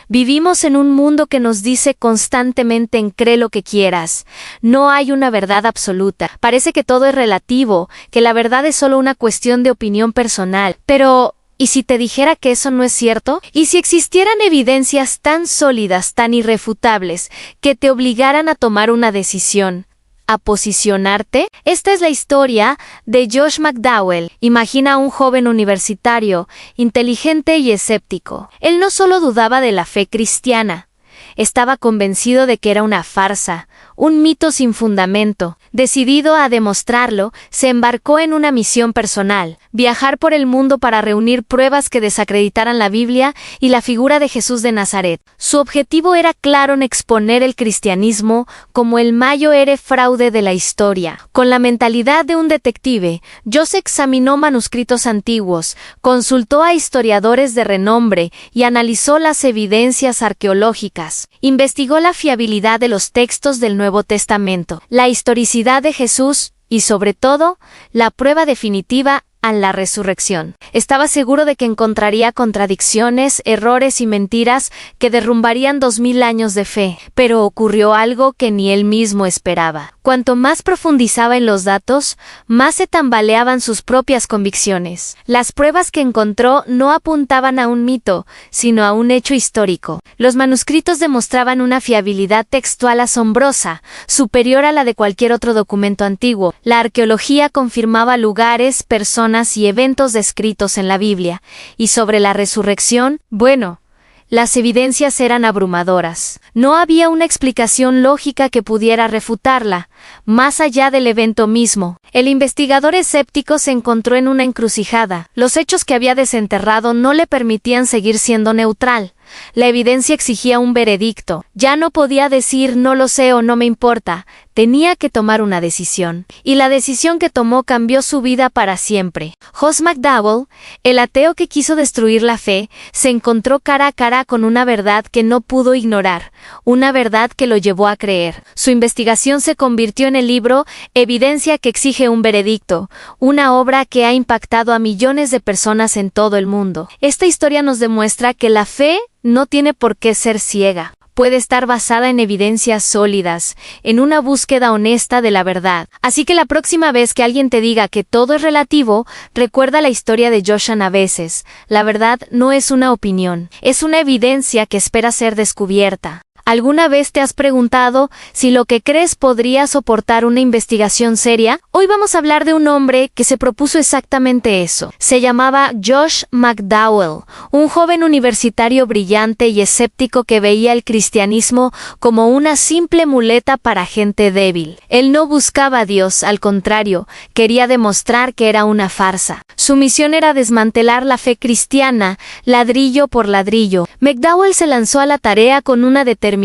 Vivimos en un mundo que nos dice constantemente en cree lo que quieras. No hay una verdad absoluta. Parece que todo es relativo, que la verdad es solo una cuestión de opinión personal. Pero, ¿y si te dijera que eso no es cierto? ¿Y si existieran evidencias tan sólidas, tan irrefutables, que te obligaran a tomar una decisión? ¿A posicionarte? Esta es la historia de Josh McDowell. Imagina a un joven universitario, inteligente y escéptico. Él no solo dudaba de la fe cristiana, estaba convencido de que era una farsa, un mito sin fundamento. Decidido a demostrarlo, se embarcó en una misión personal: viajar por el mundo para reunir pruebas que desacreditaran la Biblia y la figura de Jesús de Nazaret. Su objetivo era claro: en exponer el cristianismo como el mayor fraude de la historia. Con la mentalidad de un detective, Josh examinó manuscritos antiguos, consultó a historiadores de renombre y analizó las evidencias arqueológicas. Investigó la fiabilidad de los textos del Nuevo Testamento, la historicidad de Jesús y, sobre todo, la prueba definitiva a la resurrección. Estaba seguro de que encontraría contradicciones, errores y mentiras que derrumbarían 2000 años de fe, pero ocurrió algo que ni él mismo esperaba. Cuanto más profundizaba en los datos, más se tambaleaban sus propias convicciones. Las pruebas que encontró no apuntaban a un mito, sino a un hecho histórico. Los manuscritos demostraban una fiabilidad textual asombrosa, superior a la de cualquier otro documento antiguo. La arqueología confirmaba lugares, personas y eventos descritos en la Biblia, y sobre la resurrección, bueno, las evidencias eran abrumadoras. No había una explicación lógica que pudiera refutarla, más allá del evento mismo. El investigador escéptico se encontró en una encrucijada. Los hechos que había desenterrado no le permitían seguir siendo neutral. La evidencia exigía un veredicto. Ya no podía decir no lo sé o no me importa. Tenía que tomar una decisión. Y la decisión que tomó cambió su vida para siempre. Josh McDowell, el ateo que quiso destruir la fe, se encontró cara a cara con una verdad que no pudo ignorar, una verdad que lo llevó a creer. Su investigación se convirtió en el libro Evidencia que exige un veredicto, una obra que ha impactado a millones de personas en todo el mundo. Esta historia nos demuestra que la fe no tiene por qué ser ciega. Puede estar basada en evidencias sólidas, en una búsqueda honesta de la verdad. Así que la próxima vez que alguien te diga que todo es relativo, recuerda la historia de Josh Naveses. La verdad no es una opinión, es una evidencia que espera ser descubierta. ¿Alguna vez te has preguntado si lo que crees podría soportar una investigación seria? Hoy vamos a hablar de un hombre que se propuso exactamente eso. Se llamaba Josh McDowell, un joven universitario brillante y escéptico que veía el cristianismo como una simple muleta para gente débil. Él no buscaba a Dios, al contrario, quería demostrar que era una farsa. Su misión era desmantelar la fe cristiana, ladrillo por ladrillo. McDowell se lanzó a la tarea con una determinación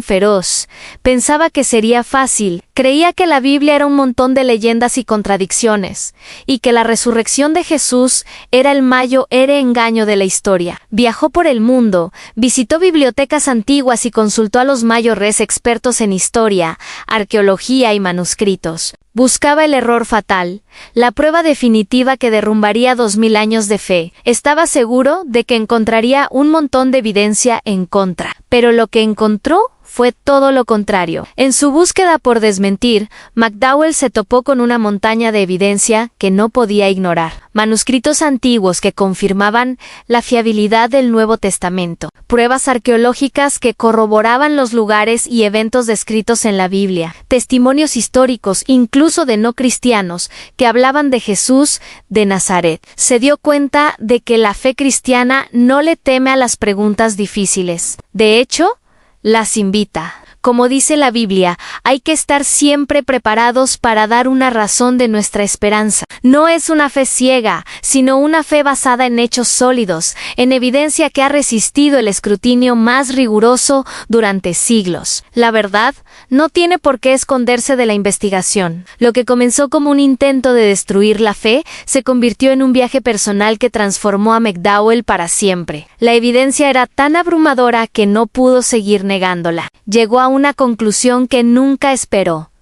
feroz. Pensaba que sería fácil. Creía que la Biblia era un montón de leyendas y contradicciones, y que la resurrección de Jesús era el mayor engaño de la historia. Viajó por el mundo, visitó bibliotecas antiguas y consultó a los mayores expertos en historia, arqueología y manuscritos. Buscaba el error fatal, la prueba definitiva que derrumbaría 2000 años de fe. Estaba seguro de que encontraría un montón de evidencia en contra, pero lo que encontró fue todo lo contrario. En su búsqueda por desmentir, McDowell se topó con una montaña de evidencia que no podía ignorar. Manuscritos antiguos que confirmaban la fiabilidad del Nuevo Testamento. Pruebas arqueológicas que corroboraban los lugares y eventos descritos en la Biblia. Testimonios históricos, incluso de no cristianos, que hablaban de Jesús de Nazaret. Se dio cuenta de que la fe cristiana no le teme a las preguntas difíciles. De hecho, las invita. Como dice la Biblia, hay que estar siempre preparados para dar una razón de nuestra esperanza. No es una fe ciega, sino una fe basada en hechos sólidos, en evidencia que ha resistido el escrutinio más riguroso durante siglos. La verdad no tiene por qué esconderse de la investigación. Lo que comenzó como un intento de destruir la fe se convirtió en un viaje personal que transformó a McDowell para siempre. La evidencia era tan abrumadora que no pudo seguir negándola. Llegó a una conclusión que nunca esperó.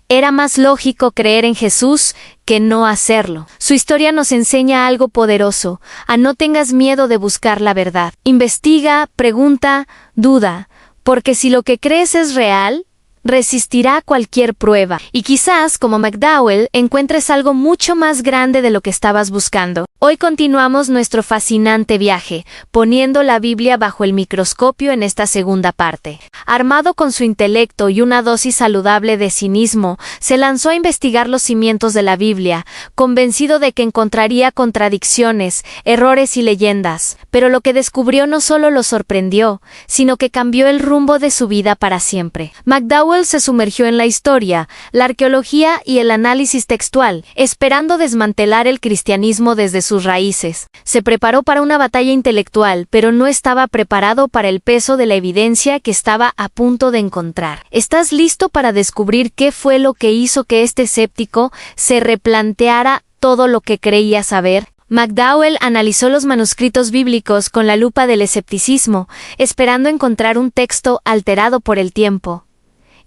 Era más lógico creer en Jesús que no hacerlo. Su historia nos enseña algo poderoso: a no tengas miedo de buscar la verdad. Investiga, pregunta, duda, porque si lo que crees es real, resistirá cualquier prueba. Y quizás, como McDowell, encuentres algo mucho más grande de lo que estabas buscando. Hoy continuamos nuestro fascinante viaje, poniendo la Biblia bajo el microscopio en esta segunda parte. Armado con su intelecto y una dosis saludable de cinismo, se lanzó a investigar los cimientos de la Biblia, convencido de que encontraría contradicciones, errores y leyendas. Pero lo que descubrió no solo lo sorprendió, sino que cambió el rumbo de su vida para siempre. McDowell se sumergió en la historia, la arqueología y el análisis textual, esperando desmantelar el cristianismo desde sus raíces. Se preparó para una batalla intelectual, pero no estaba preparado para el peso de la evidencia que estaba a punto de encontrar. ¿Estás listo para descubrir qué fue lo que hizo que este escéptico se replanteara todo lo que creía saber? McDowell analizó los manuscritos bíblicos con la lupa del escepticismo, esperando encontrar un texto alterado por el tiempo.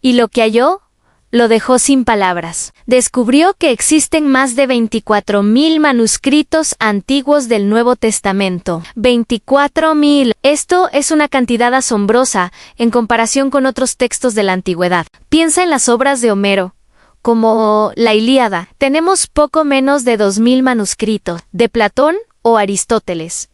Y lo que halló lo dejó sin palabras. Descubrió que existen más de 24,000 manuscritos antiguos del Nuevo Testamento. 24,000. Esto es una cantidad asombrosa en comparación con otros textos de la antigüedad. Piensa en las obras de Homero, como la Ilíada. Tenemos poco menos de 2,000 manuscritos. De Platón o Aristóteles,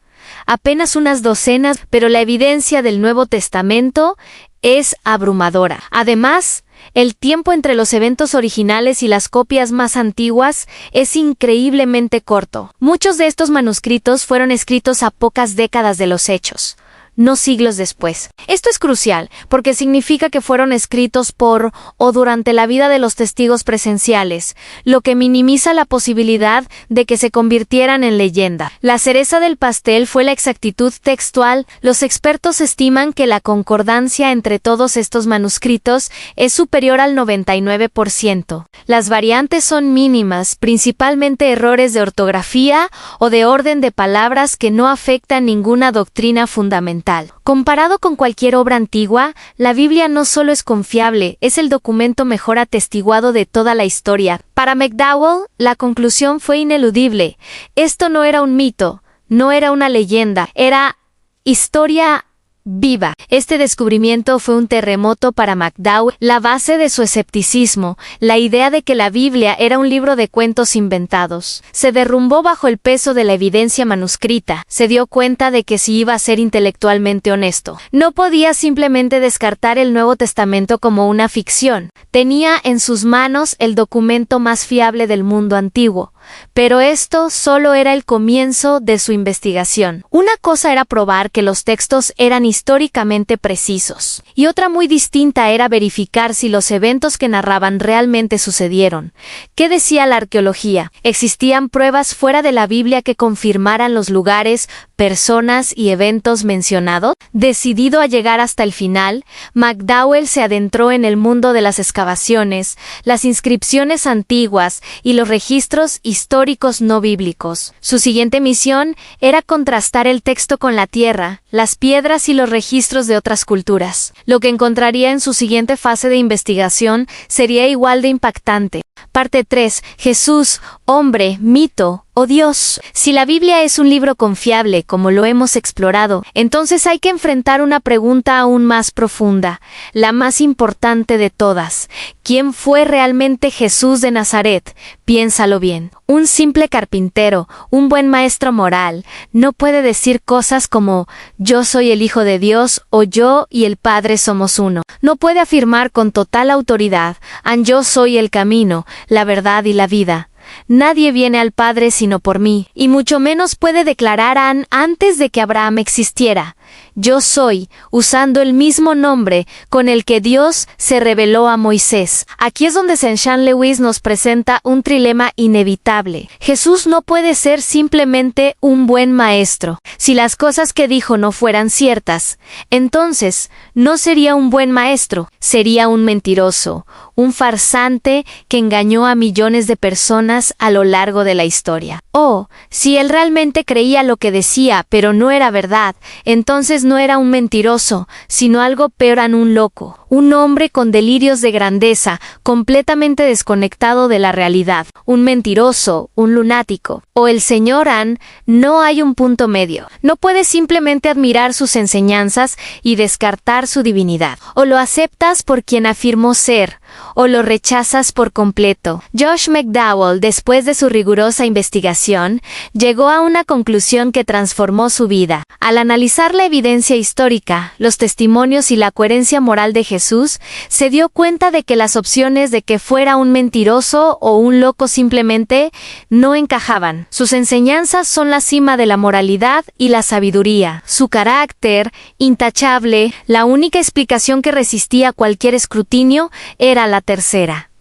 apenas unas docenas, pero la evidencia del Nuevo Testamento es abrumadora. Además, el tiempo entre los eventos originales y las copias más antiguas es increíblemente corto. Muchos de estos manuscritos fueron escritos a pocas décadas de los hechos, no siglos después. Esto es crucial, porque significa que fueron escritos por o durante la vida de los testigos presenciales, lo que minimiza la posibilidad de que se convirtieran en leyenda. La cereza del pastel fue la exactitud textual. Los expertos estiman que la concordancia entre todos estos manuscritos es superior al 99%. Las variantes son mínimas, principalmente errores de ortografía o de orden de palabras que no afectan ninguna doctrina fundamental. Comparado con cualquier obra antigua, la Biblia no solo es confiable, es el documento mejor atestiguado de toda la historia. Para McDowell, la conclusión fue ineludible. Esto no era un mito, no era una leyenda, era historia viva. Este descubrimiento fue un terremoto para McDowell, la base de su escepticismo, la idea de que la Biblia era un libro de cuentos inventados. Se derrumbó bajo el peso de la evidencia manuscrita. Se dio cuenta de que si iba a ser intelectualmente honesto, no podía simplemente descartar el Nuevo Testamento como una ficción. Tenía en sus manos el documento más fiable del mundo antiguo. Pero esto solo era el comienzo de su investigación. Una cosa era probar que los textos eran históricamente precisos, y otra muy distinta era verificar si los eventos que narraban realmente sucedieron. ¿Qué decía la arqueología? ¿Existían pruebas fuera de la Biblia que confirmaran los lugares, personas y eventos mencionados? Decidido a llegar hasta el final, McDowell se adentró en el mundo de las excavaciones, las inscripciones antiguas y los registros históricos no bíblicos. Su siguiente misión era contrastar el texto con la tierra, las piedras y los registros de otras culturas. Lo que encontraría en su siguiente fase de investigación sería igual de impactante. Parte 3. Jesús, hombre, mito o Dios. Si la Biblia es un libro confiable, como lo hemos explorado, entonces hay que enfrentar una pregunta aún más profunda, la más importante de todas. ¿Quién fue realmente Jesús de Nazaret? Piénsalo bien. Un simple carpintero, un buen maestro moral, no puede decir cosas como «Yo soy el Hijo de Dios» o «Yo y el Padre somos uno». No puede afirmar con total autoridad «Yo soy el camino, la verdad y la vida». Nadie viene al Padre sino por mí, y mucho menos puede declarar antes de que Abraham existiera. Yo soy, usando el mismo nombre con el que Dios se reveló a Moisés. Aquí es donde Saint-Jean Lewis nos presenta un trilema inevitable. Jesús no puede ser simplemente un buen maestro. Si las cosas que dijo no fueran ciertas, entonces no sería un buen maestro, sería un mentiroso, un farsante que engañó a millones de personas a lo largo de la historia. O, si él realmente creía lo que decía, pero no era verdad, entonces no era un mentiroso, sino algo peor, un loco, un hombre con delirios de grandeza, completamente desconectado de la realidad, un mentiroso, un lunático. O el señor An, no hay un punto medio. No puedes simplemente admirar sus enseñanzas y descartar su divinidad. O lo aceptas por quien afirmó ser, o lo rechazas por completo. Josh McDowell, después de su rigurosa investigación, llegó a una conclusión que transformó su vida. Al analizar la evidencia histórica, los testimonios y la coherencia moral de Jesús, se dio cuenta de que las opciones de que fuera un mentiroso o un loco simplemente no encajaban. Sus enseñanzas son la cima de la moralidad y la sabiduría. Su carácter, intachable, la única explicación que resistía cualquier escrutinio era la tercera.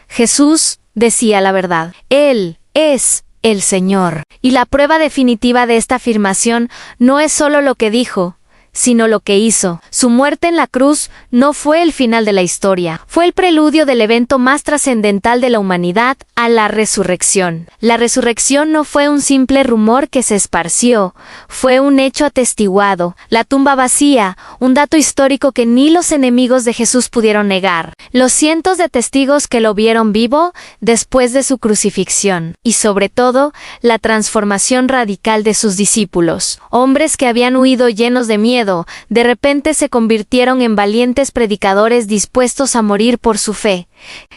Jesús decía la verdad. Él es el Señor. Y la prueba definitiva de esta afirmación no es solo lo que dijo, sino lo que hizo. Su muerte en la cruz no fue el final de la historia, fue el preludio del evento más trascendental de la humanidad, a la resurrección. La resurrección no fue un simple rumor que se esparció, fue un hecho atestiguado, la tumba vacía, un dato histórico que ni los enemigos de Jesús pudieron negar, los cientos de testigos que lo vieron vivo después de su crucifixión, y sobre todo, la transformación radical de sus discípulos, hombres que habían huido llenos de miedo, de repente se convirtieron en valientes predicadores dispuestos a morir por su fe.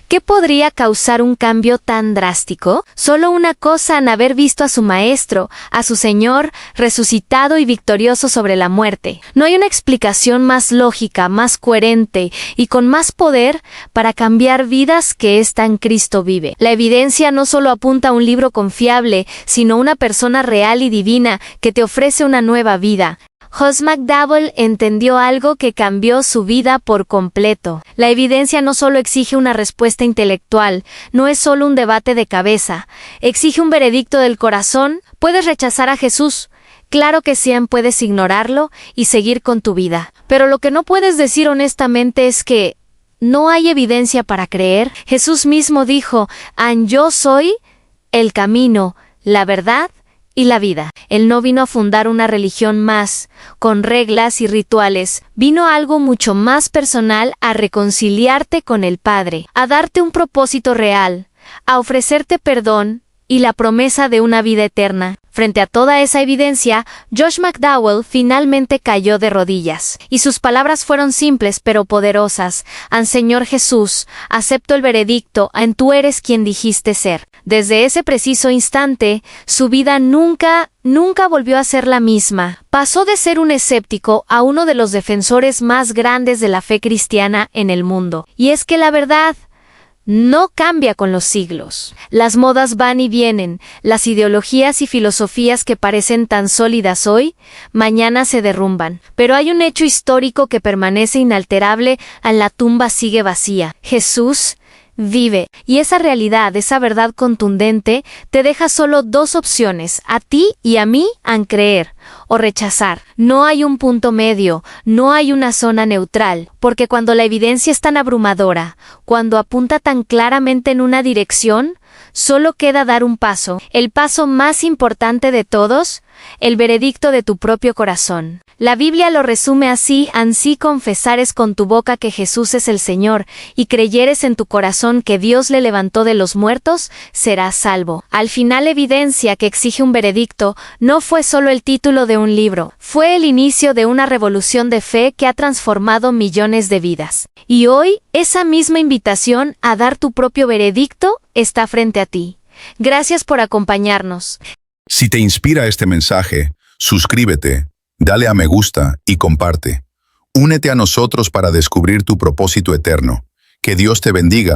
¿Qué podría causar un cambio tan drástico? Solo una cosa: en haber visto a su Maestro, a su Señor, resucitado y victorioso sobre la muerte. No hay una explicación más lógica, más coherente y con más poder para cambiar vidas que esta en Cristo vive. La evidencia no solo apunta a un libro confiable, sino a una persona real y divina que te ofrece una nueva vida. Josh McDowell entendió algo que cambió su vida por completo. La evidencia no solo exige una respuesta intelectual, no es solo un debate de cabeza, exige un veredicto del corazón. Puedes rechazar a Jesús, claro que sí, puedes ignorarlo y seguir con tu vida. Pero lo que no puedes decir honestamente es que no hay evidencia para creer. Jesús mismo dijo: yo soy el camino, la verdad y la vida. Él no vino a fundar una religión más, con reglas y rituales. Vino a algo mucho más personal, a reconciliarte con el Padre, a darte un propósito real, a ofrecerte perdón y la promesa de una vida eterna. Frente a toda esa evidencia, Josh McDowell finalmente cayó de rodillas, y sus palabras fueron simples pero poderosas. Señor Jesús, acepto el veredicto, tú eres quien dijiste ser. Desde ese preciso instante, su vida nunca volvió a ser la misma. Pasó de ser un escéptico a uno de los defensores más grandes de la fe cristiana en el mundo. Y es que la verdad no cambia con los siglos. Las modas van y vienen, las ideologías y filosofías que parecen tan sólidas hoy, mañana se derrumban. Pero hay un hecho histórico que permanece inalterable: la tumba sigue vacía. Jesús vive. Y esa realidad, esa verdad contundente, te deja solo dos opciones, a ti y a mí: creer o rechazar. No hay un punto medio, no hay una zona neutral, porque cuando la evidencia es tan abrumadora, cuando apunta tan claramente en una dirección, solo queda dar un paso, el paso más importante de todos, el veredicto de tu propio corazón. La Biblia lo resume así: ansí confesares con tu boca que Jesús es el Señor, y creyeres en tu corazón que Dios le levantó de los muertos, serás salvo. Al final, la evidencia que exige un veredicto no fue solo el título de un libro, fue el inicio de una revolución de fe que ha transformado millones de vidas. Y hoy, esa misma invitación a dar tu propio veredicto está frente a ti. Gracias por acompañarnos. Si te inspira este mensaje, suscríbete, dale a me gusta y comparte. Únete a nosotros para descubrir tu propósito eterno. Que Dios te bendiga.